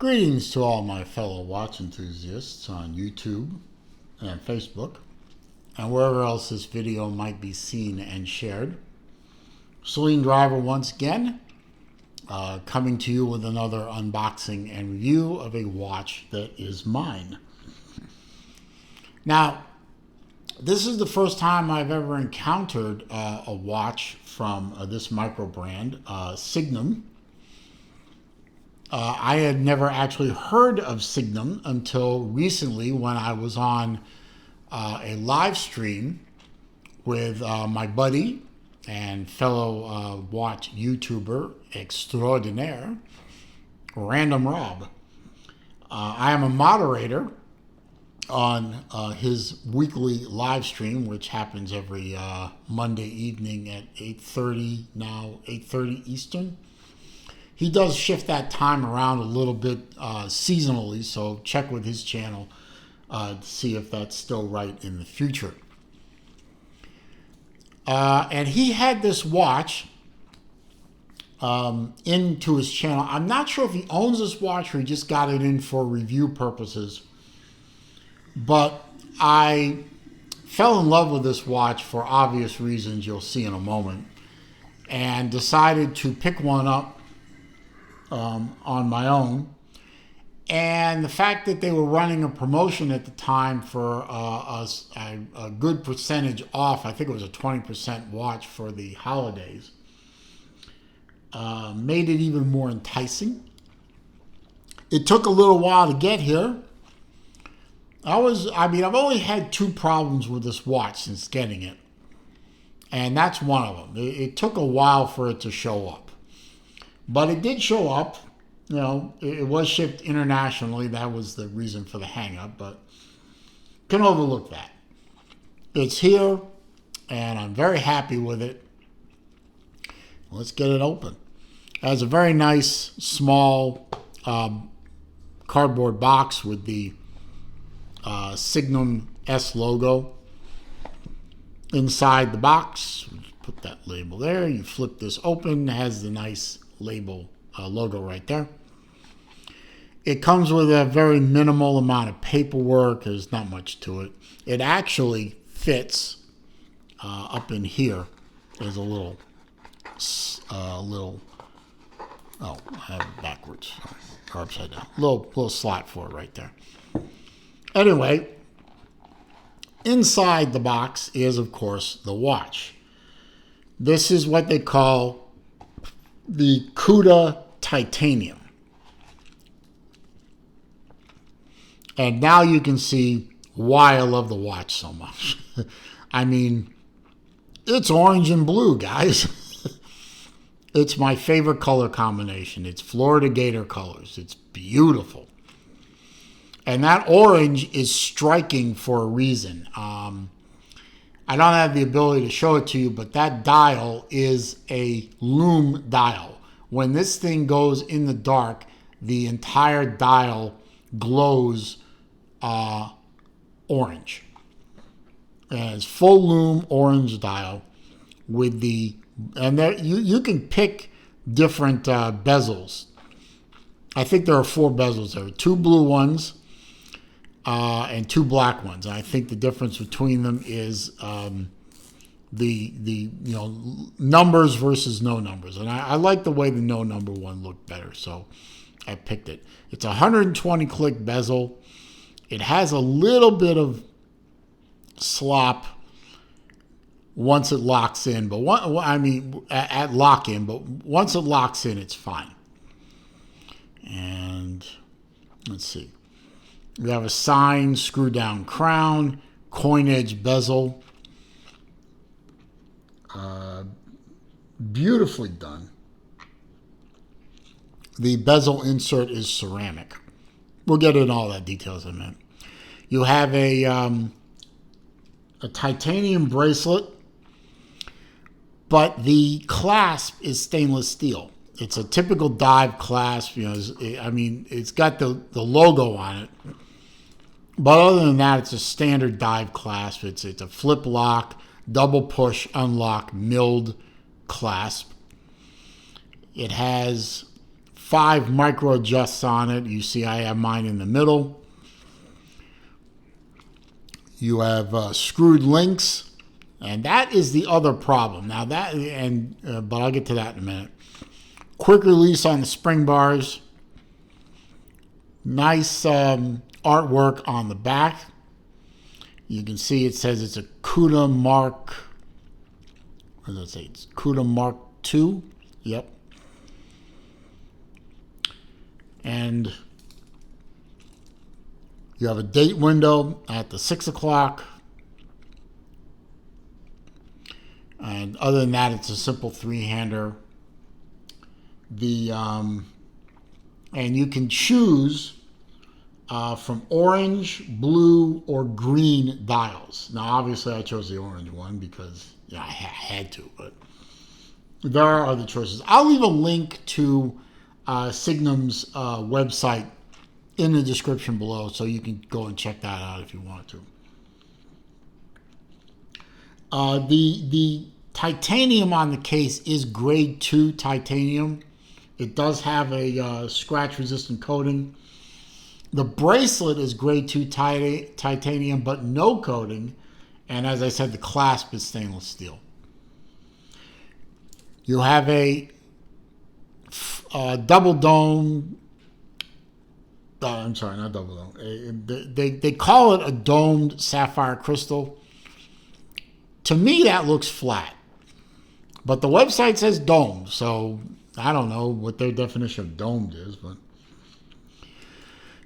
Greetings to all my fellow watch enthusiasts on YouTube and Facebook and wherever else this video might be seen and shared. Celine Driver once again, coming to you with another unboxing and review of a watch that is mine. Now, this is the first time I've ever encountered a watch from this micro brand, Signum. I had never actually heard of Signum until recently when I was on a live stream with my buddy and fellow watch YouTuber extraordinaire, Random Rob. I am a moderator on his weekly live stream, which happens every Monday evening at 8:30, now 8:30 Eastern. He does shift that time around a little bit seasonally, so check with his channel to see if that's still right in the future. And he had this watch into his channel. I'm not sure if he owns this watch or he just got it in for review purposes, but I fell in love with this watch for obvious reasons you'll see in a moment, and decided to pick one up on my own. And the fact that they were running a promotion at the time for a good percentage off, I think it was a 20% watch for the holidays, made it even more enticing. It took a little while to get here. I've only had two problems with this watch since getting it, and that's one of them. It took a while for it to show up. But it did show up. You know, it was shipped internationally. That was the reason for the hang-up, but can overlook that. It's here, and I'm very happy with it. Let's get it open. It has a very nice, small cardboard box with the Signum S logo inside the box. Put that label there. You flip this open. It has the nice label logo right there. It comes with a very minimal amount of paperwork. There's not much to it. It actually fits up in here. There's a little oh, I have it backwards or upside down. Little slot for it right there. Anyway, inside the box is, of course, the watch. This is what they call the Cuda titanium. And now you can see why I love the watch so much. I mean, it's orange and blue, guys. It's my favorite color combination. It's Florida Gator colors. It's beautiful. And that orange is striking for a reason. I don't have the ability to show it to you, but that dial is a lume dial. When this thing goes in the dark, the entire dial glows orange. And it's full lume orange dial with and there you can pick different bezels. I think there are 4 bezels there, 2 blue ones and 2 black ones. I think the difference between them is the numbers versus no numbers. And I like the way the no number one looked better, so I picked it. It's a 120 click bezel. It has a little bit of slop once it locks in, but at lock-in, but once it locks in, it's fine. And let's see. We have a signed screw-down crown, coin edge bezel. Beautifully done. The bezel insert is ceramic. We'll get into all that details in a minute. You have a titanium bracelet, but the clasp is stainless steel. It's a typical dive clasp. It's got the logo on it. But other than that, it's a standard dive clasp. It's a flip lock, double push, unlock, milled clasp. It has 5 micro adjusts on it. You see I have mine in the middle. You have screwed links, and that is the other problem. Now but I'll get to that in a minute. Quick release on the spring bars. Nice artwork on the back. You can see it says it's a Cuda Mark. What does it say? It's Cuda Mark II. Yep. And you have a date window at the 6 o'clock. And other than that, it's a simple 3-hander. And you can choose from orange, blue, or green dials. Now, obviously, I chose the orange one because I had to, but there are other choices. I'll leave a link to Signum's website in the description below, so you can go and check that out if you want to. The titanium on the case is grade 2 titanium. It does have a scratch-resistant coating. The bracelet is grade 2 titanium, but no coating. And as I said, the clasp is stainless steel. You have a double dome. I'm sorry, not double dome. They call it a domed sapphire crystal. To me, that looks flat. But the website says domed, so I don't know what their definition of domed is, but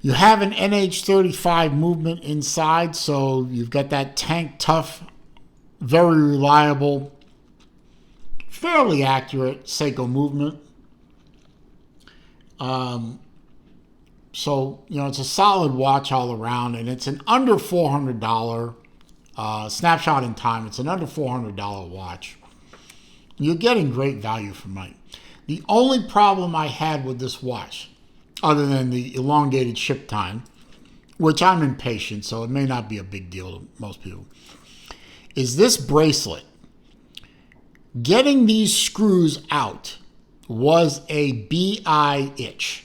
you have an NH35 movement inside, so you've got that tank tough, very reliable, fairly accurate Seiko movement. So, it's a solid watch all around, and it's an under $400 snapshot in time. It's an under $400 watch. You're getting great value for money. The only problem I had with this watch, other than the elongated ship time, which I'm impatient, so it may not be a big deal to most people, is this bracelet. Getting these screws out was a BI itch.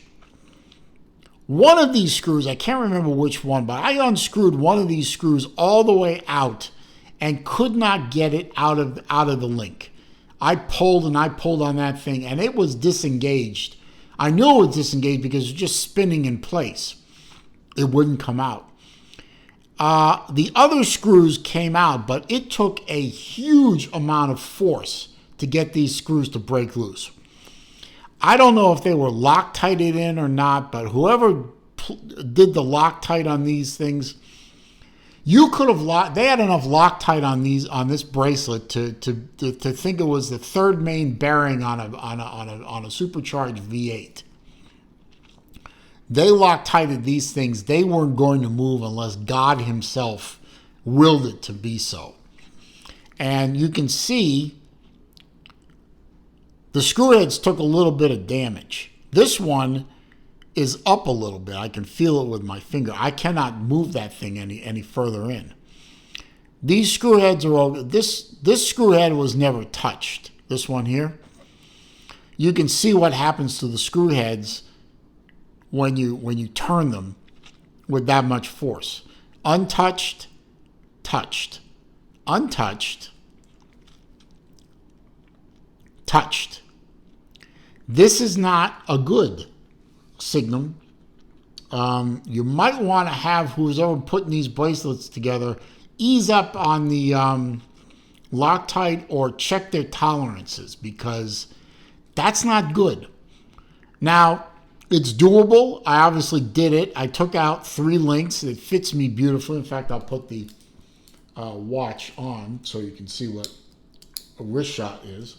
One of these screws, I can't remember which one, but I unscrewed one of these screws all the way out and could not get it out of the link. I pulled and I pulled on that thing, and it was disengaged. I knew it was disengaged because it was just spinning in place. It wouldn't come out. The other screws came out, but it took a huge amount of force to get these screws to break loose. I don't know if they were Loctited in or not, but whoever did the Loctite on these things, you could have they had enough Loctite on this bracelet to think it was the third main bearing on a supercharged V8. They Loctited these things. They weren't going to move unless God himself willed it to be so. And you can see the screw heads took a little bit of damage. This one is up a little bit. I can feel it with my finger. I cannot move that thing any further in. These screw heads are all, this screw head was never touched. This one here. You can see what happens to the screw heads when you turn them with that much force. Untouched, touched, untouched, touched. This is not a good Signum. You might want to have who's ever putting these bracelets together ease up on the Loctite or check their tolerances, because that's not good. Now, it's doable. I obviously did it. I took out 3 links. It fits me beautifully. In fact, I'll put the watch on so you can see what a wrist shot is.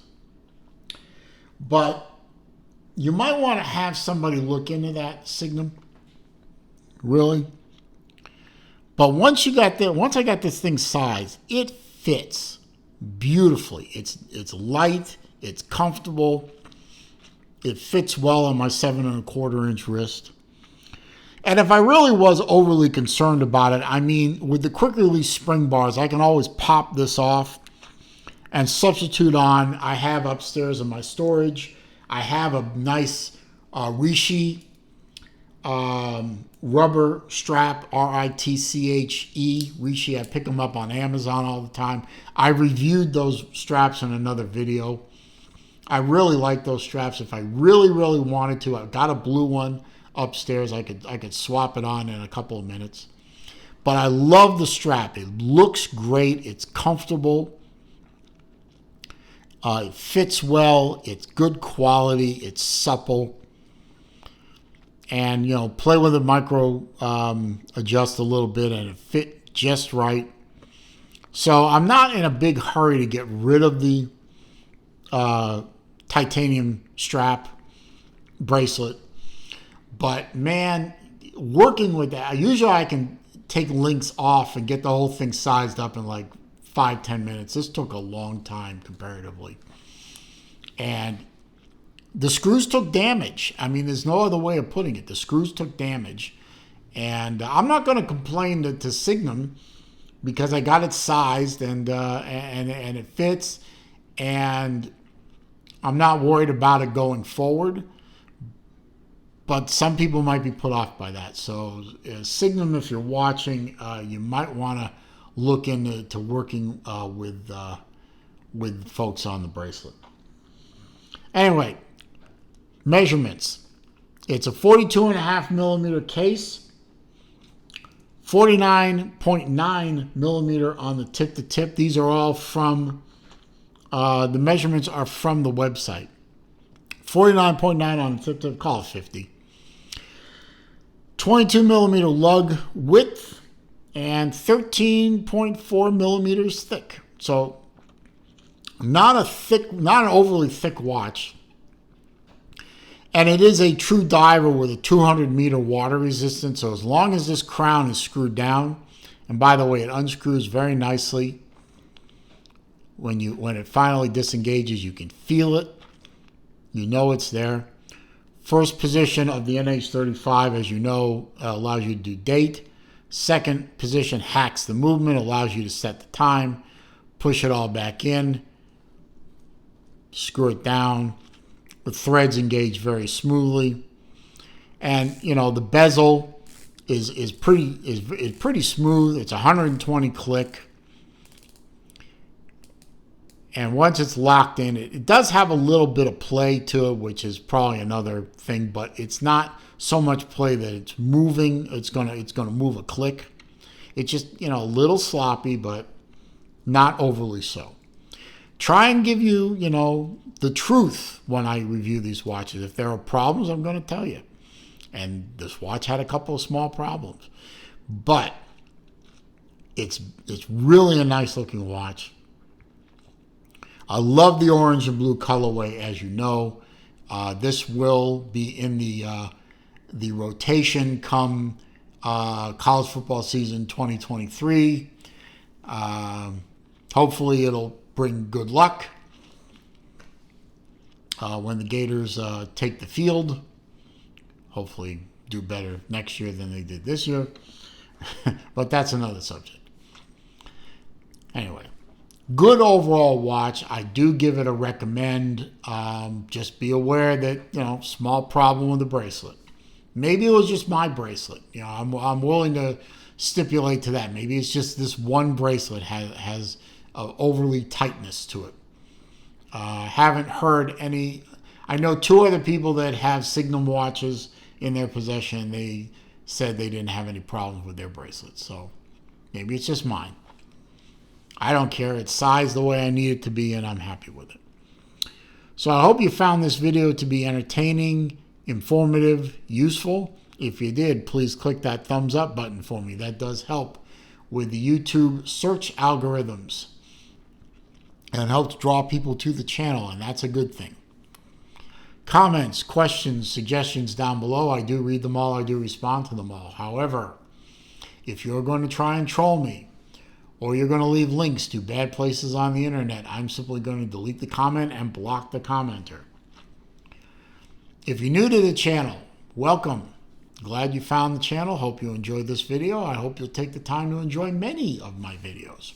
But you might want to have somebody look into that, Signum. Really? But once I got this thing sized, it fits beautifully. It's light, it's comfortable, it fits well on my 7 1/4 inch wrist. And if I really was overly concerned about it, I mean, with the quick release spring bars, I can always pop this off and substitute on. I have upstairs in my storage, I have a nice Rishi rubber strap, Ritche, Rishi. I pick them up on Amazon all the time. I reviewed those straps in another video. I really like those straps. If I really, really wanted to, I've got a blue one upstairs. I could swap it on in a couple of minutes. But I love the strap. It looks great. It's comfortable. It fits well. It's good quality. It's supple. And, you know, play with it, micro adjust a little bit, and it fit just right. So I'm not in a big hurry to get rid of the titanium strap bracelet. But, man, working with that, usually I can take links off and get the whole thing sized up in like 5-10 minutes. This took a long time comparatively. And the screws took damage. I mean, there's no other way of putting it. The screws took damage. And I'm not going to complain to Signum because I got it sized and it fits. And I'm not worried about it going forward. But some people might be put off by that. So Signum, if you're watching, you might want to look into working with folks on the bracelet. Anyway, measurements. It's a 42.5 millimeter case, 49.9 millimeter on the tip to tip. These are all from, the measurements are from the website. 49.9 on the tip to tip, call it 50. 22 millimeter lug width and 13.4 millimeters thick. So not an overly thick watch. And it is a true diver with a 200 meter water resistance. So as long as this crown is screwed down, and by the way, it unscrews very nicely. When it finally disengages, you can feel it. You know it's there. First position of the NH35, as you know, allows you to do date. Second position hacks the movement, allows you to set the time, push it all back in, screw it down. The threads engage very smoothly. And, you know, the bezel is pretty smooth. It's 120 click. And once it's locked in, it does have a little bit of play to it, which is probably another thing, but it's not so much play that it's moving. It's gonna move a click. It's just, you know, a little sloppy, but not overly so. Try and give you, you know, the truth when I review these watches. If there are problems, I'm going to tell you. And this watch had a couple of small problems, but it's really a nice looking watch. I love the orange and blue colorway, as you know. This will be in the rotation come college football season 2023. Hopefully it'll bring good luck when the Gators take the field. Hopefully do better next year than they did this year. But that's another subject. Anyway. Good overall watch. I do give it a recommend. Just be aware that, you know, small problem with the bracelet. Maybe it was just my bracelet. You know, I'm willing to stipulate to that. Maybe it's just this one bracelet has overly tightness to it. Haven't heard any. I know two other people that have Signum watches in their possession. They said they didn't have any problems with their bracelets. So maybe it's just mine. I don't care. It's sized the way I need it to be, and I'm happy with it. So I hope you found this video to be entertaining, informative, useful. If you did, please click that thumbs up button for me. That does help with the YouTube search algorithms and helps draw people to the channel, and that's a good thing. Comments, questions, suggestions down below. I do read them all. I do respond to them all. However, if you're going to try and troll me, or you're going to leave links to bad places on the internet, I'm simply going to delete the comment and block the commenter. If you're new to the channel, welcome. Glad you found the channel. Hope you enjoyed this video. I hope you'll take the time to enjoy many of my videos.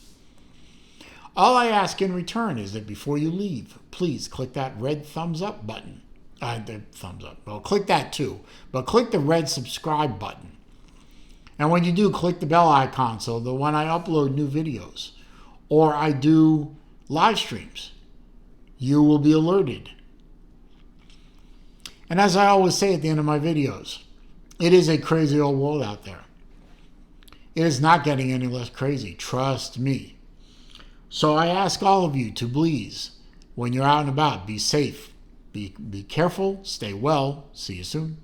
All I ask in return is that before you leave, please click that red thumbs up button. The thumbs up. Well, click that too. But click the red subscribe button. And when you do, click the bell icon so that when I upload new videos or I do live streams, you will be alerted. And as I always say at the end of my videos, it is a crazy old world out there. It is not getting any less crazy. Trust me. So I ask all of you to please, when you're out and about, be safe, be careful, stay well. See you soon.